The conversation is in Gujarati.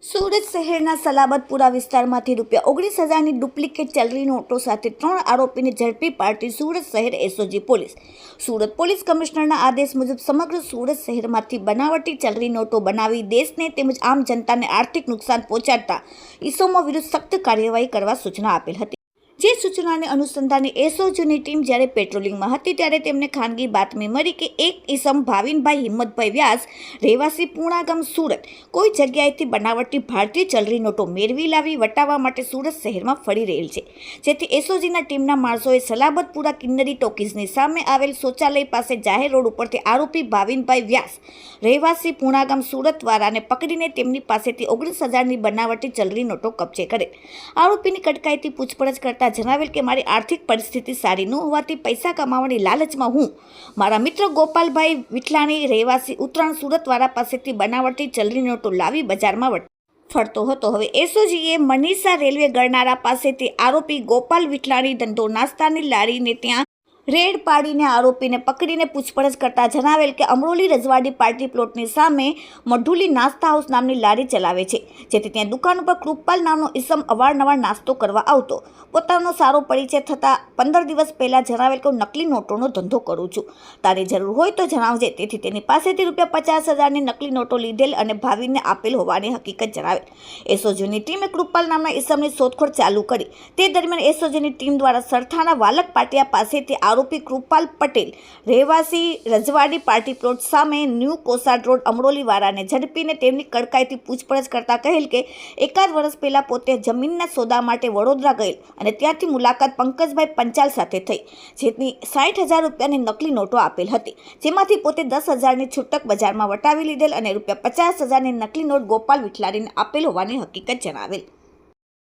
સુરત શહેરના સલાબતપુરા વિસ્તારમાંથી ₹19,000ની ડુપ્લિકેટ ચલણી નોટો સાથે 3 આરોપીને ઝડપી પાડતી સુરત શહેર એસઓજી પોલીસ. સુરત પોલીસ કમિશનરના આદેશ મુજબ સમગ્ર સુરત શહેરમાંથી બનાવટી ચલણી નોટો બનાવી દેશને તેમજ આમ જનતાને આર્થિક નુકસાન પહોંચાડતા ઇસમો વિરુદ્ધ સખ્ત કાર્યવાહી કરવા સૂચના આપેલ હતી. જે સૂચનાને અનુસંધાને એસઓજીની ટીમ જ્યારે પેટ્રોલિંગમાં હતી ત્યારે તેમને ખાનગી બાતમી મળી કે એક ઇસમ ભાવિનભાઈ હિંમતભાઈ વ્યાસ રહેવાસી પૂણા સુરત કોઈ જગ્યાએથી બનાવટી ભારતીય ચલણી નોટો મેળવી લાવી વટાવવા માટે સુરત શહેરમાં ફરી રહેલ છે. જેથી એસઓજીના ટીમના માણસોએ સલાબતપુરા કિન્નરી ટોકીઝની સામે આવેલ શૌચાલય પાસે જાહેર રોડ ઉપરથી આરોપી ભાવિનભાઈ વ્યાસ રહેવાસી પૂણા સુરતવાળાને પકડીને તેમની પાસેથી 19,000ની બનાવટી ચલણી નોટો કબજે કરેલ. આરોપીની કડકાઈથી પૂછપરછ કરતા જણાવેલ કે મારી આર્થિક પરિસ્થિતિ સારી ન હોવાથી પૈસા કમાવાની લાલચમાં હું મારા મિત્ર ગોપાલભાઈ વિઠલાણી રહેવાસી ઉત્તરાયણ સુરતવાળા પાસેથી બનાવટી ચલણી નોટો લાવી બજારમાં ફરતો હતો. હવે એસઓજીએ મનીષા રેલવે ગરનારા પાસેથી આરોપી ગોપાલ વિઠલાણી ધંધો નાસ્તાની લારીને ત્યાં રેડ પાડીને આરોપીને પકડીને પૂછપરછ કરતા જણાવેલ કે અમરોલી રજવાડી પાર્ટી પ્લોટની સામે મઢુલી નાસ્તા હાઉસ નામની લારી ચલાવે છે. જેથી ત્યાં દુકાન ઉપર કૃપાલ નામનો ઇસમ અવારનવાર નાસ્તો કરવા આવતો. પોતાનો સારો પરિચય થતાં 15 દિવસ પહેલાં જણાવેલ કે હું નકલી નોટોનો ધંધો કરું છું, તારી જરૂર હોય તો જણાવજે. તેથી તેની પાસેથી ₹50,000ની નકલી નોટો લીધેલ અને ભાવિને આપેલ હોવાની હકીકત જણાવેલ. એસઓજીની ટીમે કૃપાલ નામના ઇસમની શોધખોળ ચાલુ કરી. તે દરમિયાન એસઓજીની ટીમ દ્વારા સરથાના વાલક પાટિયા પાસેથી આરોપી કૃપાલ પટેલ રહેવાસી રજવાડી પાર્ટી પ્લોટ સામે ન્યૂ કોસાડ રોડ અમરોલીવાળાને ઝડપીને તેમની કડકાઈથી પૂછપરછ કરતા કહેલ કે એકાદ વર્ષ પહેલાં પોતે જમીનના સોદા માટે વડોદરા ગયેલ અને ત્યાંથી મુલાકાત પંકજભાઈ પંચાલ સાથે થઈ, જેની ₹60,000ની નકલી નોટો આપેલ હતી. જેમાંથી પોતે 10,000ની છૂટક બજારમાં વટાવી લીધેલ અને ₹50,000ની નકલી નોટ ગોપાલ વિઠલાણીને આપેલ હોવાની હકીકત જણાવેલ.